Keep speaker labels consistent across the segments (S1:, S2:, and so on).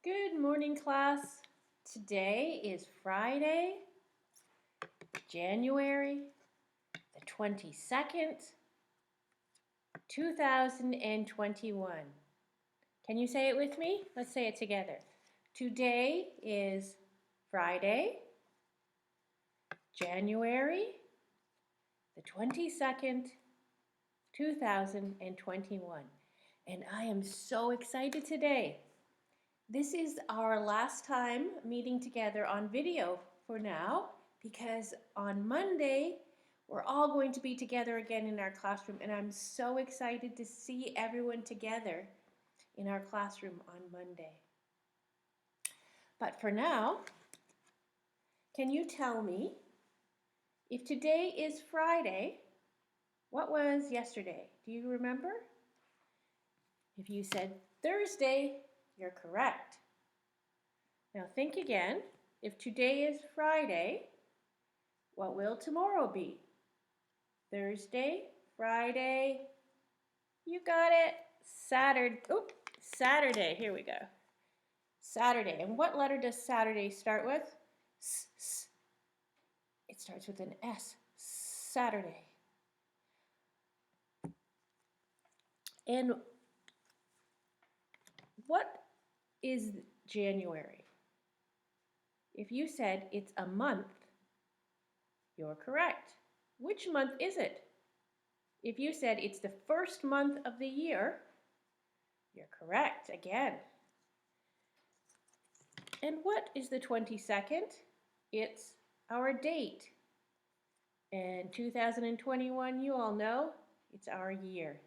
S1: Good morning, class. Today is Friday, January the 22nd, 2021. Can you say it with me? Let's say it together. Today is Friday, January the 22nd, 2021. And I am so excited today. This is our last time meeting together on video for now, because on Monday we're all going to be together again in our classroom, and I'm so excited to see everyone together in our classroom on Monday. But for now, can you tell me, if today is Friday, what was yesterday? Do you remember? If you said Thursday, you're correct. Now think again. If today is Friday, what will tomorrow be? Thursday, Friday, you got it. Saturday, here we go. Saturday, and what letter does Saturday start with? S. It starts with an S, Saturday. And what is January? If you said it's a month, you're correct. Which month is it? If you said it's the first month of the year, you're correct again. And what is the 22nd? It's our date. And 2021, you all know, it's our year.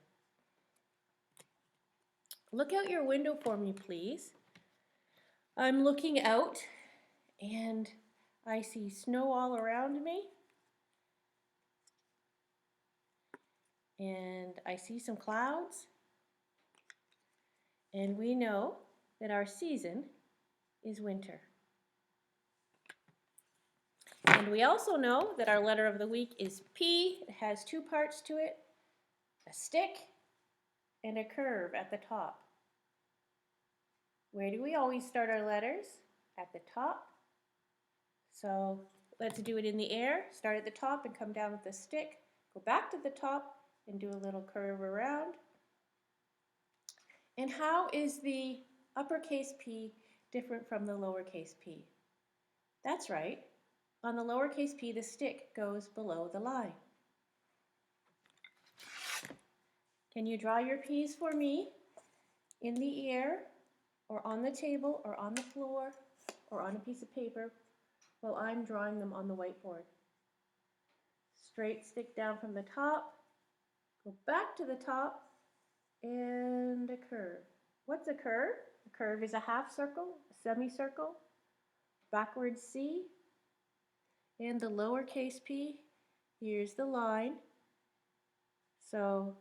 S1: Look out your window for me, please. I'm looking out and I see snow all around me. And I see some clouds. And we know that our season is winter. And we also know that our letter of the week is P. It has two parts to it, a stick and a curve at the top. Where do we always start our letters? At the top. So let's do it in the air. Start at the top and come down with the stick. Go back to the top and do a little curve around. And how is the uppercase P different from the lowercase p? That's right. On the lowercase p, the stick goes below the line. Can you draw your P's for me in the air, or on the table, or on the floor, or on a piece of paper while I'm drawing them on the whiteboard? Straight stick down from the top, go back to the top, and a curve. What's a curve? A curve is a half circle, a semicircle, backwards C, and the lowercase p, here's the line. So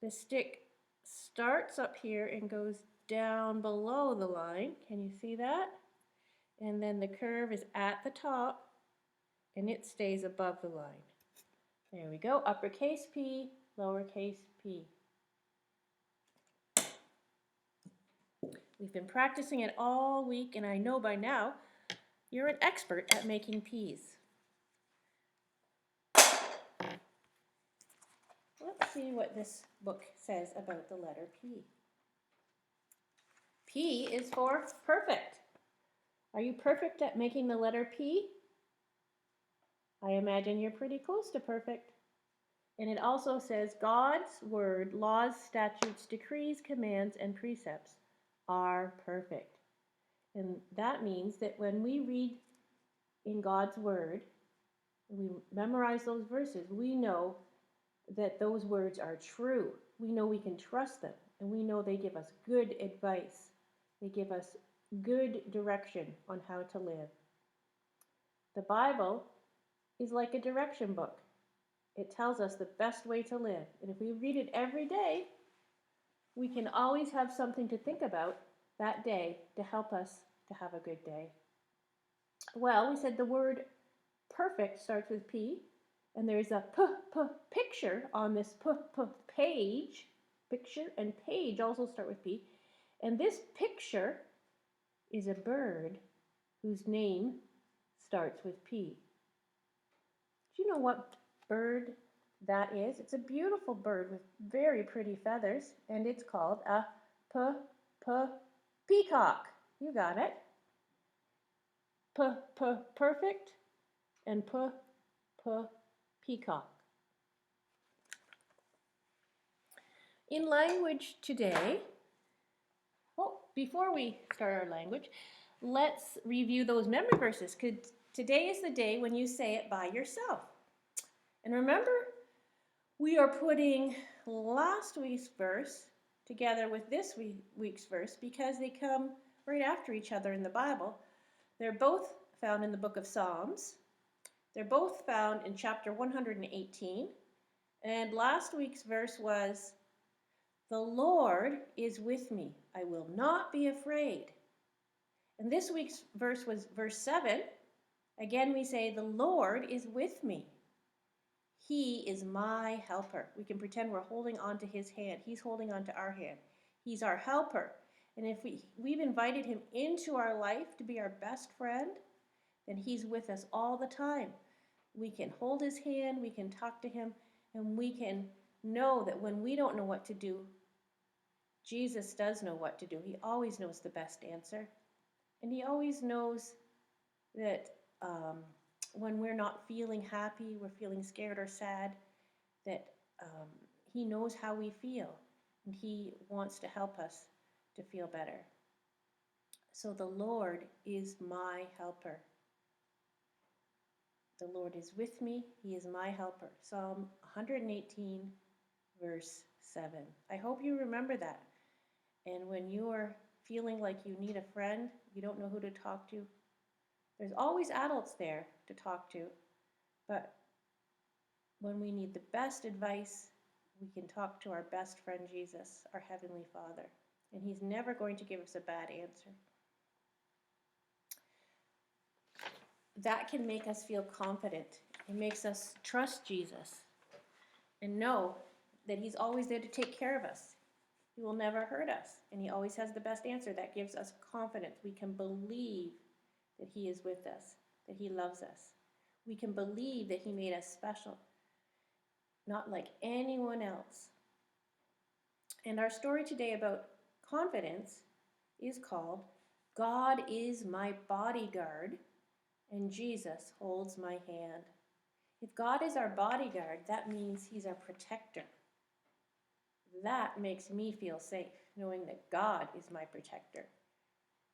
S1: the stick starts up here and goes down below the line. Can you see that? And then the curve is at the top and it stays above the line. There we go, uppercase P, lowercase p. We've been practicing it all week, and I know by now you're an expert at making P's. Let's see what this book says about the letter P. P is for perfect. Are you perfect at making the letter P? I imagine you're pretty close to perfect. And it also says God's word, laws, statutes, decrees, commands, and precepts are perfect. And that means that when we read in God's word, we memorize those verses, we know that those words are true. We know we can trust them, and we know they give us good advice. They give us good direction on how to live. The Bible is like a direction book. It tells us the best way to live. And if we read it every day, we can always have something to think about that day to help us to have a good day. Well, we said the word perfect starts with P, and there's a picture on this page. Picture and page also start with P. And this picture is a bird whose name starts with P. Do you know what bird that is? It's a beautiful bird with very pretty feathers, and it's called a peacock. You got it. Perfect and peacock. In language today, before we start our language, let's review those memory verses, because today is the day when you say it by yourself. And remember, we are putting last week's verse together with this week's verse because they come right after each other in the Bible. They're both found in the book of Psalms. They're both found in chapter 118. And last week's verse was, "The Lord is with me. I will not be afraid." And this week's verse was verse 7. Again, we say, "The Lord is with me. He is my helper." We can pretend we're holding on to his hand. He's holding on to our hand. He's our helper. And if we've invited him into our life to be our best friend, then he's with us all the time. We can hold his hand, we can talk to him, and we can know that when we don't know what to do, Jesus does know what to do. He always knows the best answer. And he always knows that when we're not feeling happy, we're feeling scared or sad, that he knows how we feel. And he wants to help us to feel better. So the Lord is my helper. The Lord is with me. He is my helper. Psalm 118, verse 7. I hope you remember that. And when you are feeling like you need a friend, you don't know who to talk to, there's always adults there to talk to. But when we need the best advice, we can talk to our best friend Jesus, our Heavenly Father. And he's never going to give us a bad answer. That can make us feel confident. It makes us trust Jesus and know that he's always there to take care of us. He will never hurt us, and he always has the best answer. That gives us confidence. We can believe that he is with us, that he loves us. We can believe that he made us special, not like anyone else. And our story today about confidence is called "God is my bodyguard, and Jesus holds my hand." If God is our bodyguard, that means he's our protector. That makes me feel safe, knowing that God is my protector.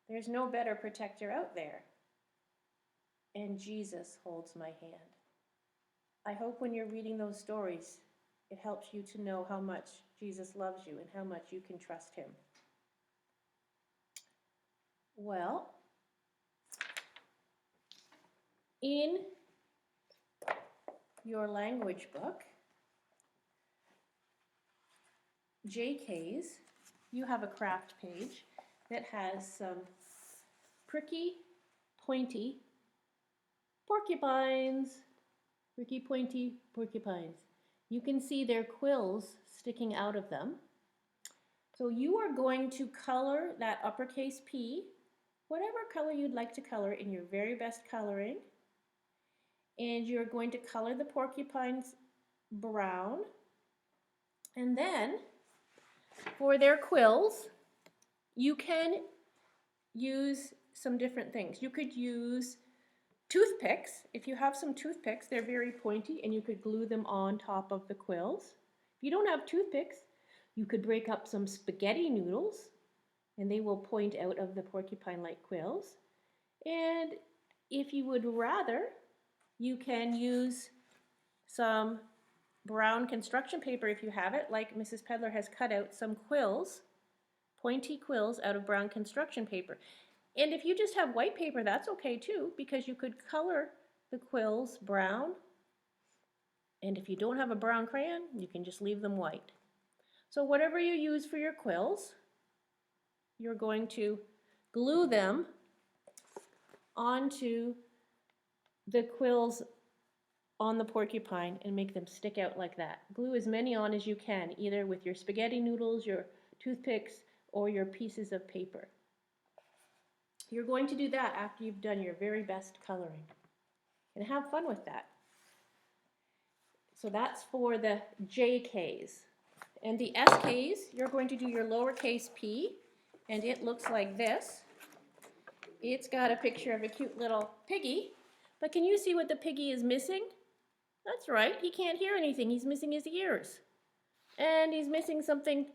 S1: There's no better protector out there. And Jesus holds my hand. I hope when you're reading those stories, it helps you to know how much Jesus loves you and how much you can trust him. Well, in your language book, JK's, you have a craft page that has some pricky, pointy porcupines. Pricky, pointy porcupines. You can see their quills sticking out of them. So you are going to color that uppercase P, whatever color you'd like to color in your very best coloring. And you're going to color the porcupines brown. And then for their quills, you can use some different things. You could use toothpicks. If you have some toothpicks, they're very pointy and you could glue them on top of the quills. If you don't have toothpicks, you could break up some spaghetti noodles and they will point out of the porcupine-like quills. And if you would rather, you can use some brown construction paper if you have it, like Mrs. Pedler has cut out some quills, pointy quills out of brown construction paper. And if you just have white paper, that's okay too, because you could color the quills brown. And if you don't have a brown crayon, you can just leave them white. So whatever you use for your quills, you're going to glue them onto the quills on the porcupine and make them stick out like that. Glue as many on as you can, either with your spaghetti noodles, your toothpicks, or your pieces of paper. You're going to do that after you've done your very best coloring. And have fun with that. So that's for the JKs. And the SKs, you're going to do your lowercase p, and it looks like this. It's got a picture of a cute little piggy, but can you see what the piggy is missing? That's right, he can't hear anything. He's missing his ears. And he's missing something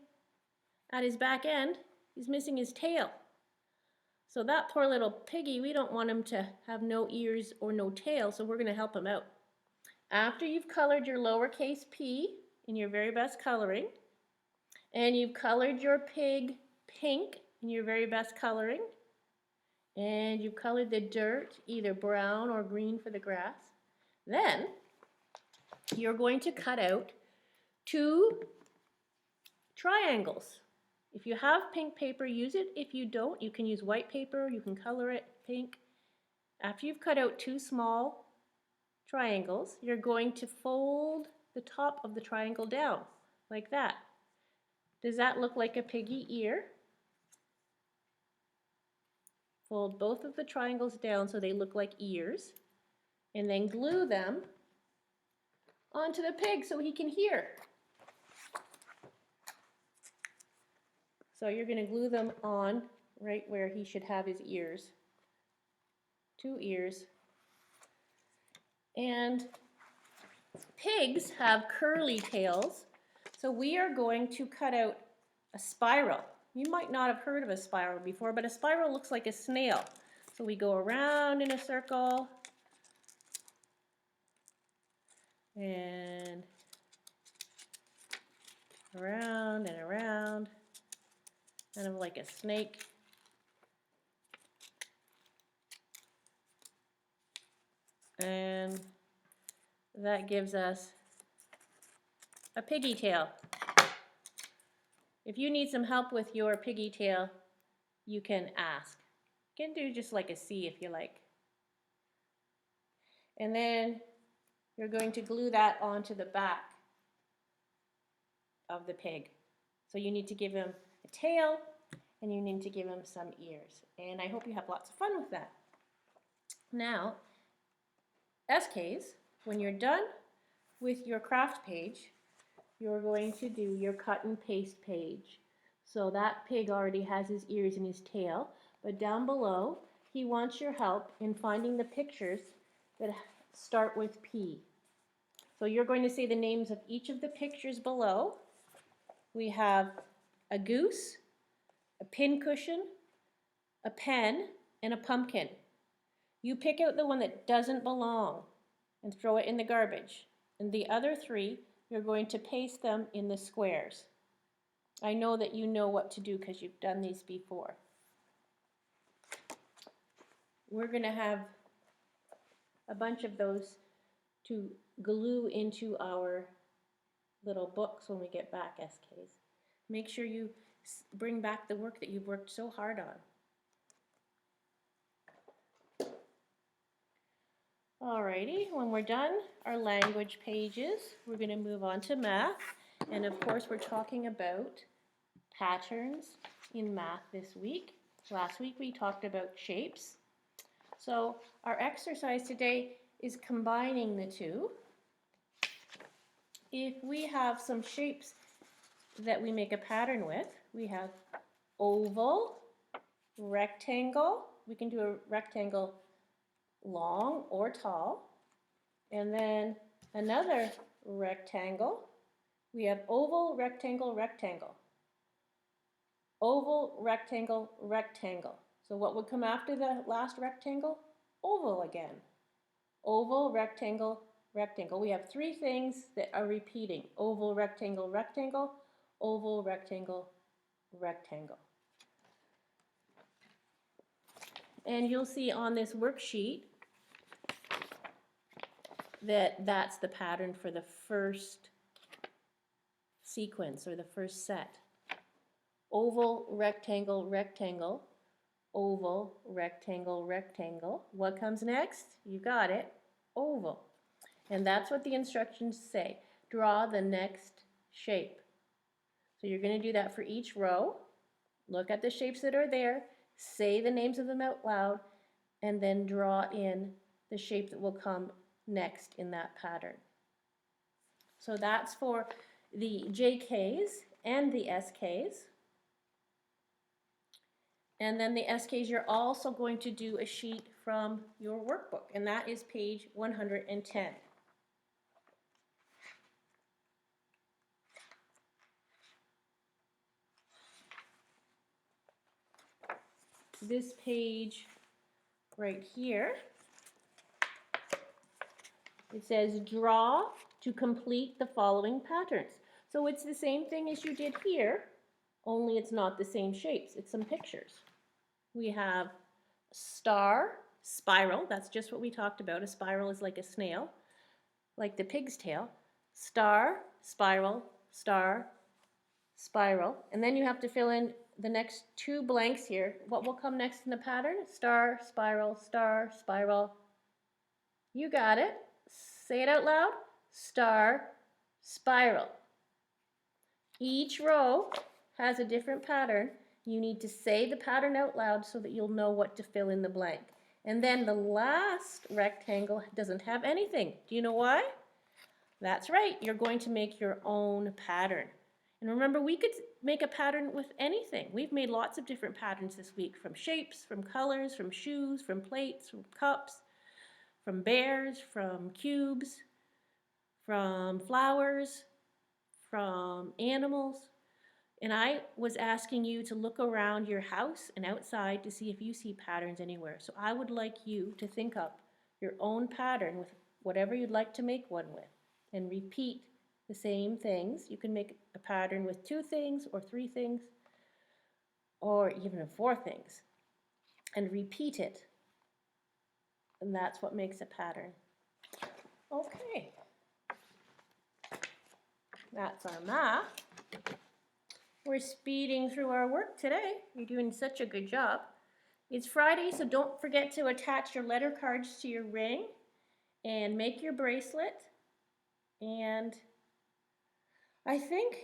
S1: at his back end. He's missing his tail. So that poor little piggy, we don't want him to have no ears or no tail, so we're going to help him out. After you've colored your lowercase p in your very best coloring, and you've colored your pig pink in your very best coloring, and you've colored the dirt either brown or green for the grass, then you're going to cut out 2 triangles. If you have pink paper, use it. If you don't, you can use white paper. You can color it pink. After you've cut out 2 small triangles, you're going to fold the top of the triangle down like that. Does that look like a piggy ear? Fold both of the triangles down so they look like ears, and then glue them onto the pig so he can hear. So you're going to glue them on right where he should have his ears. 2 ears. And pigs have curly tails, so we are going to cut out a spiral. You might not have heard of a spiral before, but a spiral looks like a snail. So we go around in a circle and around and around, kind of like a snake. And that gives us a piggy tail. If you need some help with your piggy tail, you can ask. You can do just like a C if you like. And then you're going to glue that onto the back of the pig. So you need to give him a tail and you need to give him some ears. And I hope you have lots of fun with that. Now, SKs, when you're done with your craft page, you're going to do your cut and paste page. So that pig already has his ears and his tail, but down below, he wants your help in finding the pictures that start with P. So you're going to say the names of each of the pictures below. We have a goose, a pincushion, a pen, and a pumpkin. You pick out the one that doesn't belong and throw it in the garbage. And the other 3, you're going to paste them in the squares. I know that you know what to do because you've done these before. We're going to have a bunch of those to glue into our little books when we get back, SKs. Make sure you bring back the work that you've worked so hard on. Alrighty, when we're done our language pages, we're going to move on to math. And of course, we're talking about patterns in math this week. Last week we talked about shapes. So our exercise today is combining the 2. If we have some shapes that we make a pattern with, we have oval, rectangle. We can do a rectangle long or tall, and then another rectangle. We have oval, rectangle, rectangle. Oval, rectangle, rectangle. So what would come after the last rectangle? Oval again. Oval, rectangle, rectangle. We have 3 things that are repeating. Oval, rectangle, rectangle. Oval, rectangle, rectangle. And you'll see on this worksheet that that's the pattern for the first sequence or the first set. Oval, rectangle, rectangle. Oval, rectangle, rectangle. What comes next? You got it. Oval. And that's what the instructions say. Draw the next shape. So you're going to do that for each row. Look at the shapes that are there say the names of them out loud, and then draw in the shape that will come next in that pattern. So that's for the JKs and the SKs. And then the SKs, you're also going to do a sheet from your workbook, and that is page 110. This page right here, it says draw to complete the following patterns. So it's the same thing as you did here, only it's not the same shapes, it's some pictures. We have star, spiral, that's just what we talked about. A spiral is like a snail, like the pig's tail. Star, spiral, star, spiral. And then you have to fill in the next two blanks here. What will come next in the pattern? Star, spiral, spiral. You got it. Say it out loud. Star, spiral. Each row has a different pattern. You need to say the pattern out loud so that you'll know what to fill in the blank. And then the last rectangle doesn't have anything. Do you know why? That's right, you're going to make your own pattern. And remember, we could make a pattern with anything. We've made lots of different patterns this week, from shapes, from colors, from shoes, from plates, from cups, from bears, from cubes, from flowers, from animals. And I was asking you to look around your house and outside to see if you see patterns anywhere. So I would like you to think up your own pattern with whatever you'd like to make one with, and repeat the same things. You can make a pattern with 2 things or 3 things or even 4 things, and repeat it. And that's what makes a pattern. Okay. That's our math. We're speeding through our work today. You're doing such a good job. It's Friday, so don't forget to attach your letter cards to your ring and make your bracelet. And I think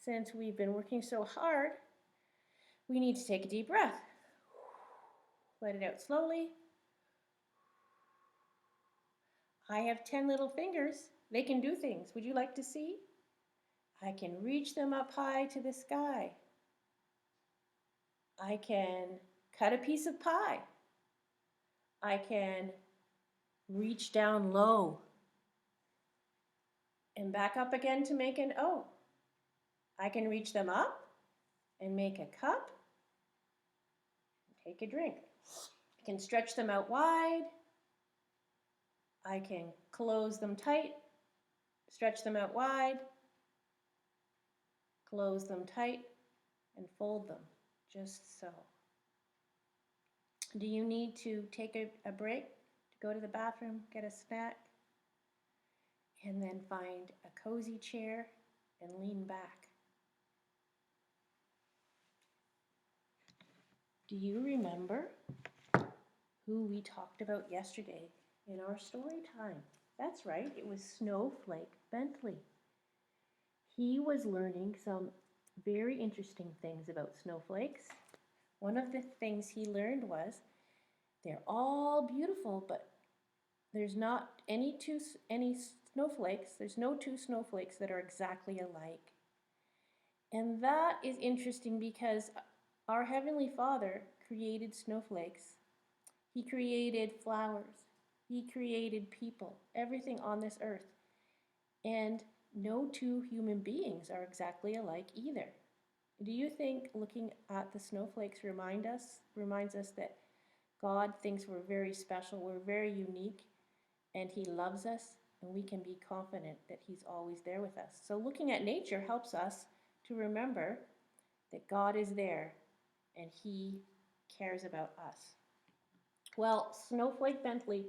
S1: since we've been working so hard, we need to take a deep breath. Let it out slowly. I have 10 little fingers. They can do things. Would you like to see? I can reach them up high to the sky. I can cut a piece of pie. I can reach down low and back up again to make an O. I can reach them up and make a cup and take a drink. I can stretch them out wide. I can close them tight, stretch them out wide, close them tight, and fold them, just so. Do you need to take a break to go to the bathroom, get a snack, and then find a cozy chair and lean back? Do you remember who we talked about yesterday in our story time? That's right, it was Snowflake Bentley. He was learning some very interesting things about snowflakes. One of the things he learned was they're all beautiful, but there's not any snowflakes. There's no 2 snowflakes that are exactly alike. And that is interesting because our Heavenly Father created snowflakes. He created flowers. He created people, everything on this earth. And no 2 human beings are exactly alike either. Do you think looking at the snowflakes reminds us that God thinks we're very special, we're very unique, and He loves us, and we can be confident that He's always there with us? So looking at nature helps us to remember that God is there and He cares about us. Well, Snowflake Bentley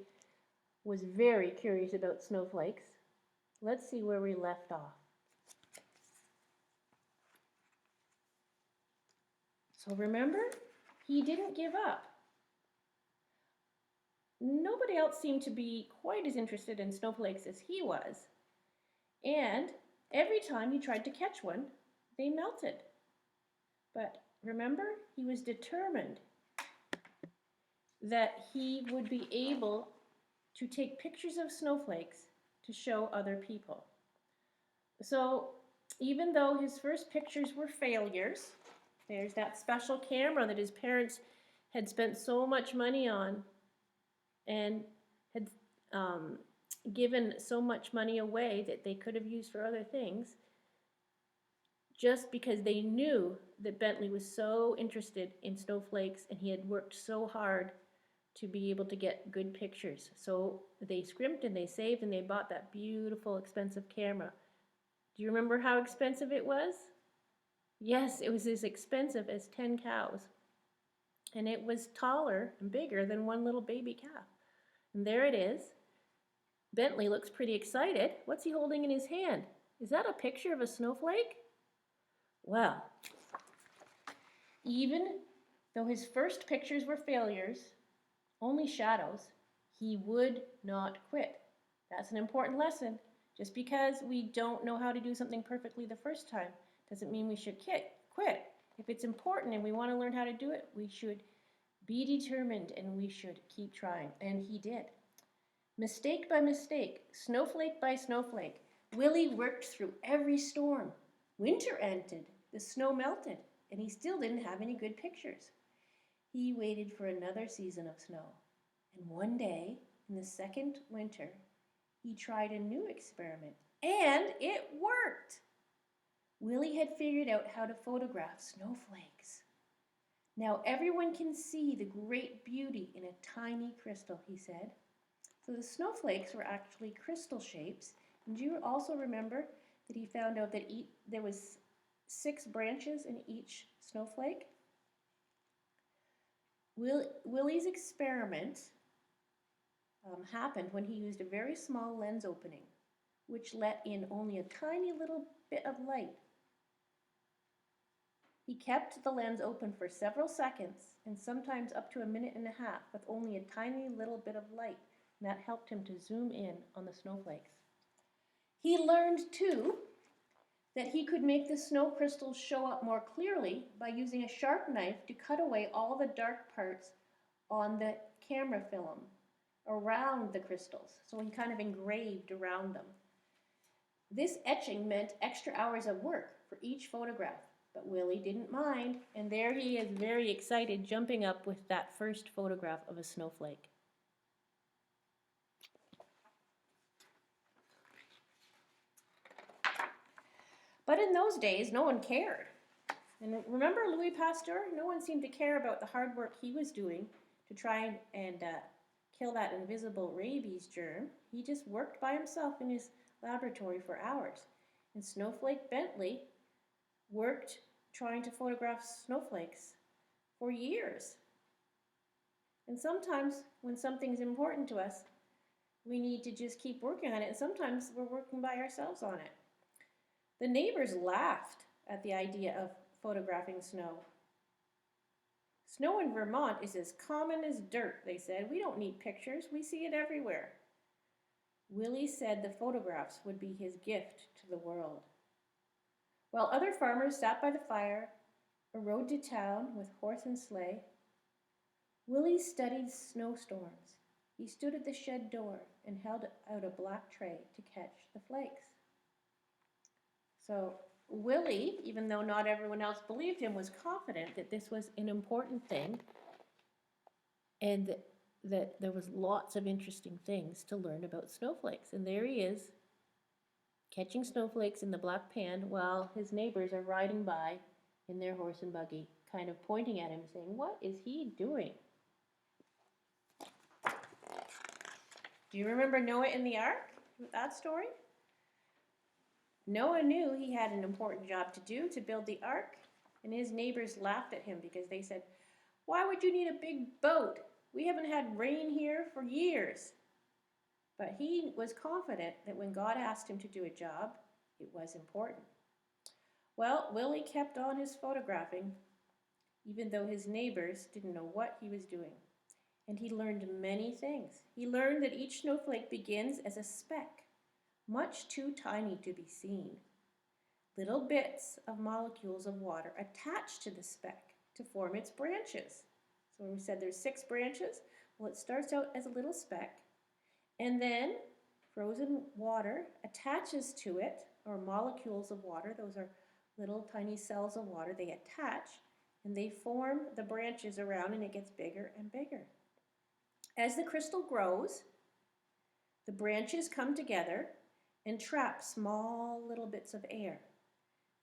S1: was very curious about snowflakes. Let's see where we left off. So remember, he didn't give up. Nobody else seemed to be quite as interested in snowflakes as he was. And every time he tried to catch one, they melted. But remember, he was determined that he would be able to take pictures of snowflakes to show other people. So even though his first pictures were failures, there's that special camera that his parents had spent so much money on and had given so much money away that they could have used for other things, just because they knew that Bentley was so interested in snowflakes and he had worked so hard to be able to get good pictures. So they scrimped and they saved and they bought that beautiful, expensive camera. Do you remember how expensive it was? Yes, it was as expensive as 10 cows. And it was taller and bigger than one little baby calf. And there it is. Bentley looks pretty excited. What's he holding in his hand? Is that a picture of a snowflake? Well, even though his first pictures were failures, only shadows, he would not quit. That's an important lesson. Just because we don't know how to do something perfectly the first time doesn't mean we should quit. If it's important and we want to learn how to do it, we should be determined and we should keep trying. And he did. Mistake by mistake, snowflake by snowflake, Willie worked through every storm. Winter ended, the snow melted, and he still didn't have any good pictures. He waited for another season of snow. And one day, in the second winter, he tried a new experiment, and it worked. Willie had figured out how to photograph snowflakes. Now everyone can see the great beauty in a tiny crystal, he said. So the snowflakes were actually crystal shapes. And do you also remember that he found out that there was 6 branches in each snowflake? Willie's experiment happened when he used a very small lens opening, which let in only a tiny little bit of light. He kept the lens open for several seconds and sometimes up to a minute and a half with only a tiny little bit of light, and that helped him to zoom in on the snowflakes. He learned, too, that he could make the snow crystals show up more clearly by using a sharp knife to cut away all the dark parts on the camera film around the crystals. So he kind of engraved around them. This etching meant extra hours of work for each photograph, but Willie didn't mind, and there he is, very excited, jumping up with that first photograph of a snowflake. But in those days, no one cared. And remember Louis Pasteur? No one seemed to care about the hard work he was doing to try and kill that invisible rabies germ. He just worked by himself in his laboratory for hours. And Snowflake Bentley worked trying to photograph snowflakes for years. And sometimes when something's important to us, we need to just keep working on it. And sometimes we're working by ourselves on it. The neighbors laughed at the idea of photographing snow. Snow in Vermont is as common as dirt, they said. We don't need pictures. We see it everywhere. Willie said the photographs would be his gift to the world. While other farmers sat by the fire or rode to town with horse and sleigh, Willie studied snowstorms. He stood at the shed door and held out a black tray to catch the flakes. So Willie, even though not everyone else believed him, was confident that this was an important thing and that there was lots of interesting things to learn about snowflakes. And there he is, catching snowflakes in the black pan while his neighbors are riding by in their horse and buggy, kind of pointing at him saying, "What is he doing?" Do you remember Noah in the Ark? That story? Noah knew he had an important job to do to build the ark, and his neighbors laughed at him because they said, "Why would you need a big boat? We haven't had rain here for years." But he was confident that when God asked him to do a job, it was important. Well, Willie kept on his photographing, even though his neighbors didn't know what he was doing. And he learned many things. He learned that each snowflake begins as a speck, much too tiny to be seen. Little bits of molecules of water attach to the speck to form its branches. So we said there's 6 branches. Well, it starts out as a little speck, and then frozen water attaches to it, or molecules of water. Those are little tiny cells of water. They attach, and they form the branches around, and it gets bigger and bigger. As the crystal grows, the branches come together and trap small little bits of air.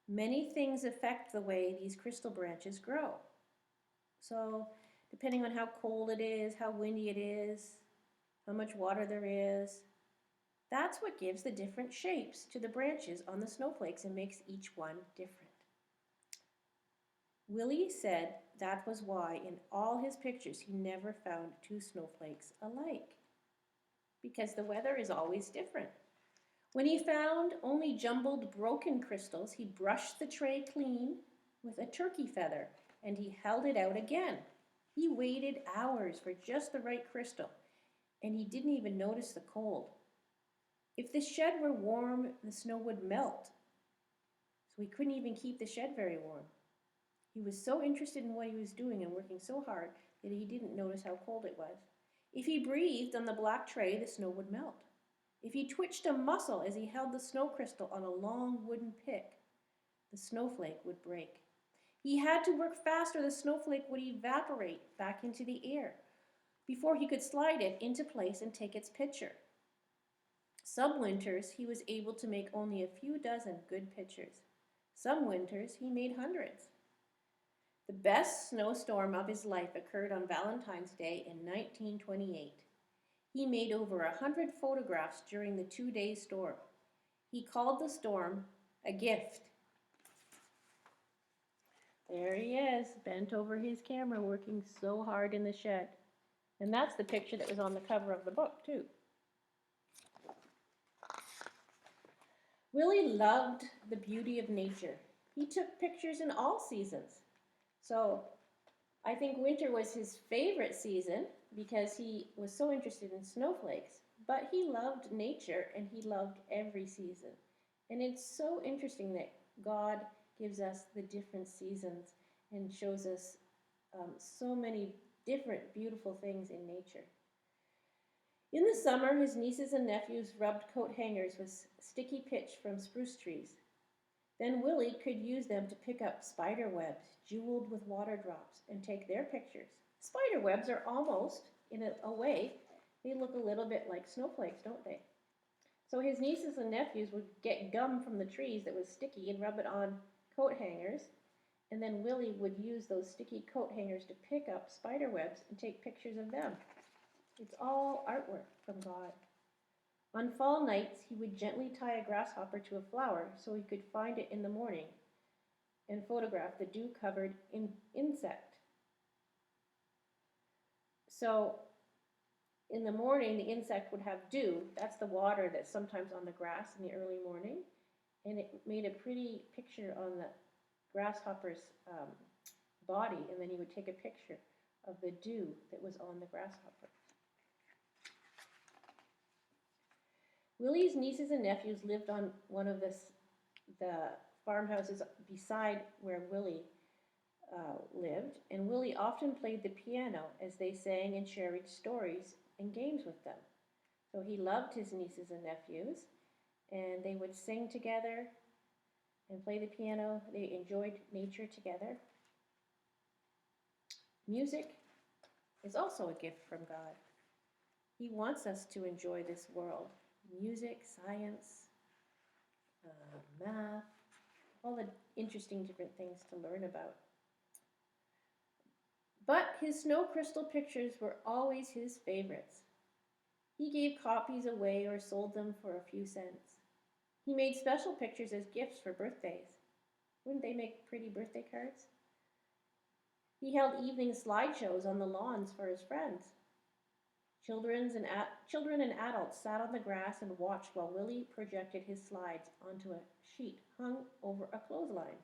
S1: Many things affect the way these crystal branches grow. So, depending on how cold it is, how windy it is, how much water there is, that's what gives the different shapes to the branches on the snowflakes and makes each one different. Willie said that was why in all his pictures he never found 2 snowflakes alike, because the weather is always different. When he found only jumbled broken crystals, he brushed the tray clean with a turkey feather and he held it out again. He waited hours for just the right crystal, and he didn't even notice the cold. If the shed were warm, the snow would melt, so he couldn't even keep the shed very warm. He was so interested in what he was doing and working so hard that he didn't notice how cold it was. If he breathed on the black tray, the snow would melt. If he twitched a muscle as he held the snow crystal on a long wooden pick, the snowflake would break. He had to work fast or the snowflake would evaporate back into the air before he could slide it into place and take its picture. Some winters he was able to make only a few dozen good pictures. Some winters he made hundreds. The best snowstorm of his life occurred on Valentine's Day in 1928. He made over 100 photographs during the 2-day storm. He called the storm a gift. There he is, bent over his camera, working so hard in the shed. And that's the picture that was on the cover of the book, too. Willie loved the beauty of nature. He took pictures in all seasons. So I think winter was his favorite season because he was so interested in snowflakes, but he loved nature and he loved every season. And it's so interesting that God gives us the different seasons and shows us so many different beautiful things in nature. In the summer, his nieces and nephews rubbed coat hangers with sticky pitch from spruce trees. Then Willie could use them to pick up spider webs jeweled with water drops and take their pictures. Spider webs are almost, in a way, they look a little bit like snowflakes, don't they? So his nieces and nephews would get gum from the trees that was sticky and rub it on coat hangers, and then Willie would use those sticky coat hangers to pick up spider webs and take pictures of them. It's all artwork from God. On fall nights, he would gently tie a grasshopper to a flower so he could find it in the morning and photograph the dew-covered insect. So in the morning, the insect would have dew. That's the water that's sometimes on the grass in the early morning. And it made a pretty picture on the grasshopper's body, and then he would take a picture of the dew that was on the grasshopper. Willie's nieces and nephews lived on one of the farmhouses beside where Willie lived, and Willie often played the piano as they sang and shared stories and games with them. So he loved his nieces and nephews, and they would sing together and play the piano. They enjoyed nature together. Music is also a gift from God. He wants us to enjoy this world. Music, science, math, all the interesting different things to learn about. But his snow crystal pictures were always his favorites. He gave copies away or sold them for a few cents. He made special pictures as gifts for birthdays. Wouldn't they make pretty birthday cards? He held evening slideshows on the lawns for his friends. Children and adults sat on the grass and watched while Willie projected his slides onto a sheet hung over a clothesline.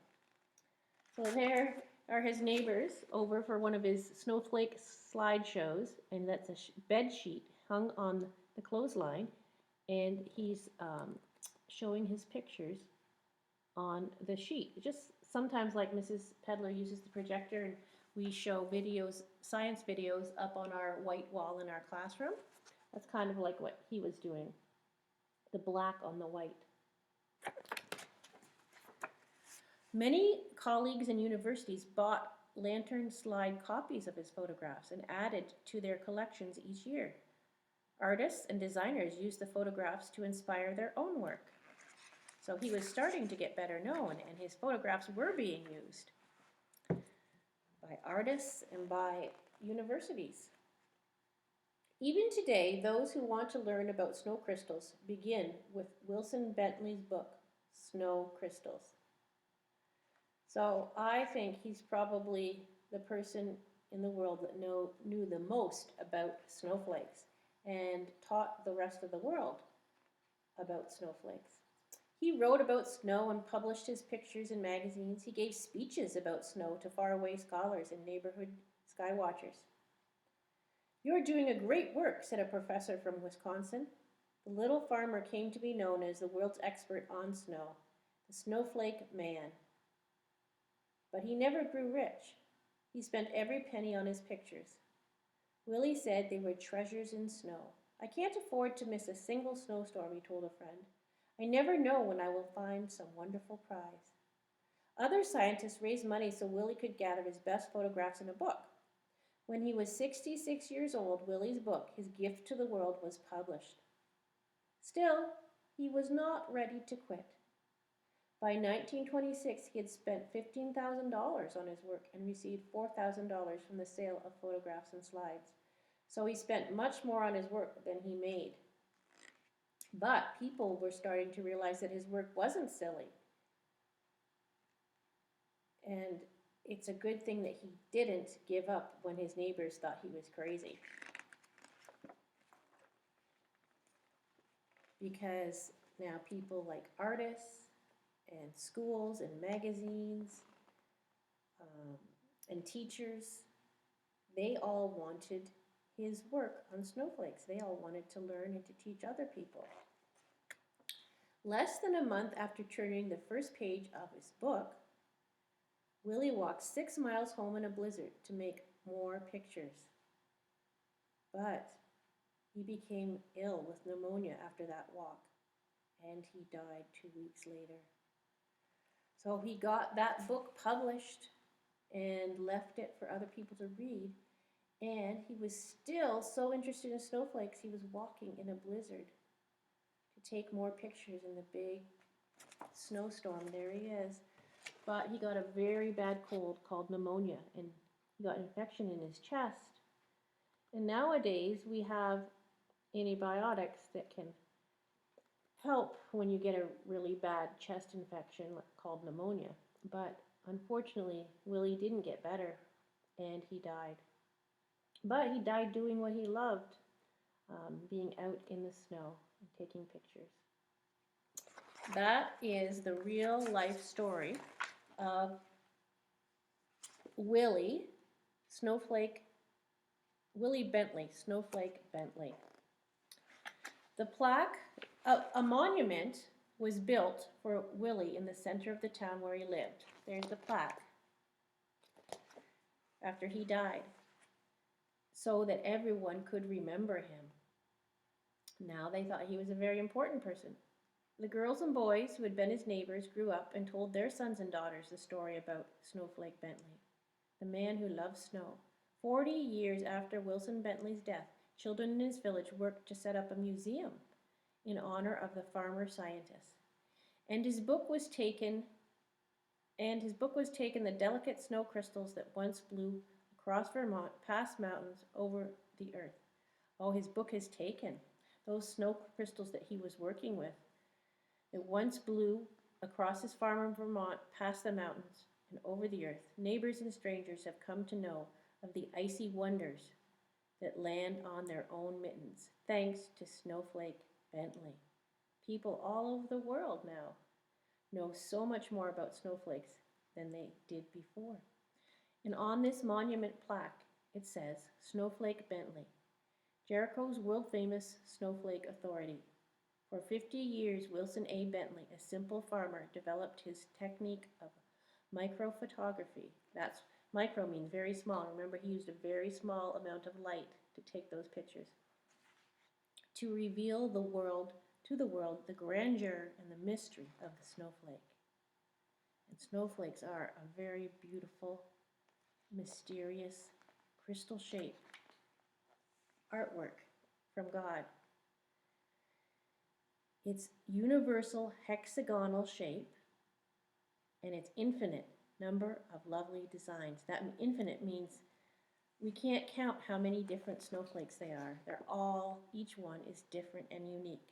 S1: So there are his neighbors over for one of his snowflake slideshows, and that's a bed sheet hung on the clothesline, and he's showing his pictures on the sheet. Just sometimes, like Mrs. Pedler uses the projector, and we show videos, science videos, up on our white wall in our classroom. That's kind of like what he was doing, the black on the white. Many colleagues and universities bought lantern slide copies of his photographs and added to their collections each year. Artists and designers used the photographs to inspire their own work. So he was starting to get better known, and his photographs were being used by artists and by universities. Even today, those who want to learn about snow crystals begin with Wilson Bentley's book, Snow Crystals. So I think he's probably the person in the world that knew the most about snowflakes and taught the rest of the world about snowflakes. He wrote about snow and published his pictures in magazines. He gave speeches about snow to faraway scholars and neighborhood skywatchers. "You're doing a great work," said a professor from Wisconsin. The little farmer came to be known as the world's expert on snow, the snowflake man. But he never grew rich. He spent every penny on his pictures. Willie said they were treasures in snow. "I can't afford to miss a single snowstorm," he told a friend. "I never know when I will find some wonderful prize." Other scientists raised money so Willie could gather his best photographs in a book. When he was 66 years old, Willie's book, His Gift to the World, was published. Still, he was not ready to quit. By 1926, he had spent $15,000 on his work and received $4,000 from the sale of photographs and slides. So he spent much more on his work than he made. But people were starting to realize that his work wasn't silly. And it's a good thing that he didn't give up when his neighbors thought he was crazy. Because now people like artists and schools and magazines and teachers, they all wanted his work on snowflakes. They all wanted to learn and to teach other people. Less than a month after turning the first page of his book, Willie walked 6 miles home in a blizzard to make more pictures. But he became ill with pneumonia after that walk, and he died 2 weeks later. So he got that book published and left it for other people to read, and he was still so interested in snowflakes, he was walking in a blizzard to take more pictures in the big snowstorm. There he is. But he got a very bad cold called pneumonia, and he got infection in his chest. And nowadays we have antibiotics that can help when you get a really bad chest infection called pneumonia. But unfortunately, Willie didn't get better, and he died. But he died doing what he loved, being out in the snow and taking pictures. That is the real life story of Willie Bentley, Snowflake Bentley. The plaque, a monument was built for Willie in the center of the town where he lived. There's the plaque after he died, so that everyone could remember him. Now they thought he was a very important person. The girls and boys who had been his neighbors grew up and told their sons and daughters the story about Snowflake Bentley, the man who loved snow. 40 years after Wilson Bentley's death, children in his village worked to set up a museum in honor of the farmer scientist. And his book was taken, The Delicate Snow Crystals That Once Blew Across Vermont, Past Mountains, Over the Earth. Oh, his book is taken. Those snow crystals that he was working with, it once blew across his farm in Vermont, past the mountains, and over the earth. Neighbors and strangers have come to know of the icy wonders that land on their own mittens, thanks to Snowflake Bentley. People all over the world now know so much more about snowflakes than they did before. And on this monument plaque, it says, Snowflake Bentley, Jericho's world-famous snowflake authority. For 50 years, Wilson A. Bentley, a simple farmer, developed his technique of microphotography. That's Micro means very small. Remember, he used a very small amount of light to take those pictures. To reveal the world to the world, the grandeur and the mystery of the snowflake. And snowflakes are a very beautiful, mysterious, crystal shape artwork from God. It's universal hexagonal shape, and it's infinite number of lovely designs. That infinite means we can't count how many different snowflakes they are. They're all, each one is different and unique.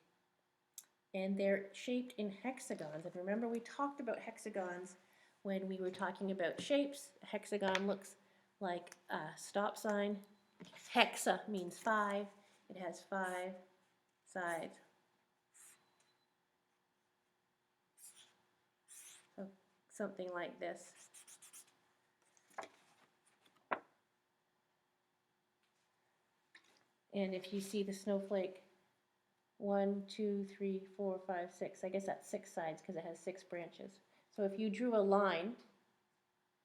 S1: And they're shaped in hexagons. And remember, we talked about hexagons when we were talking about shapes. A hexagon looks like a stop sign. Hexa means 5. It has 5 sides. So something like this. And if you see the snowflake, 1, 2, 3, 4, 5, 6. I guess that's 6 sides because it has 6 branches. So if you drew a line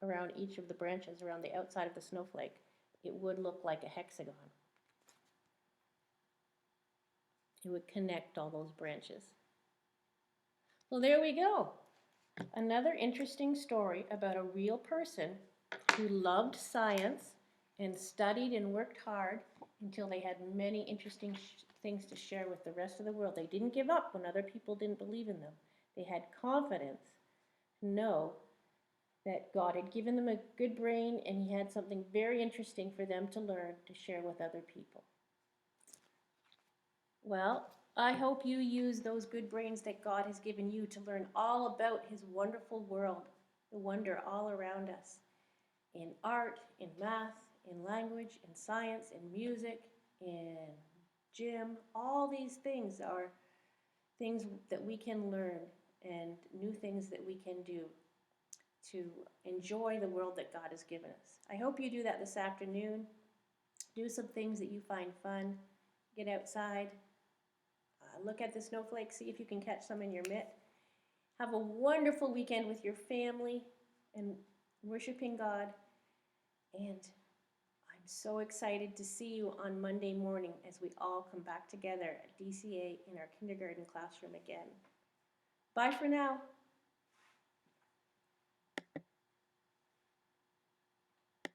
S1: around each of the branches, around the outside of the snowflake, it would look like a hexagon. It would connect all those branches. Well, there we go. Another interesting story about a real person who loved science and studied and worked hard until they had many interesting things to share with the rest of the world. They didn't give up when other people didn't believe in them. They had confidence to know that God had given them a good brain and he had something very interesting for them to learn to share with other people. Well, I hope you use those good brains that God has given you to learn all about his wonderful world, the wonder all around us, in art, in math, in language, in science, in music, in gym. All these things are things that we can learn and new things that we can do to enjoy the world that God has given us. I hope you do that this afternoon. Do some things that you find fun. Get outside. Look at the snowflakes. See if you can catch some in your mitt. Have a wonderful weekend with your family and worshiping God. And I'm so excited to see you on Monday morning as we all come back together at DCA in our kindergarten classroom again. Bye for now.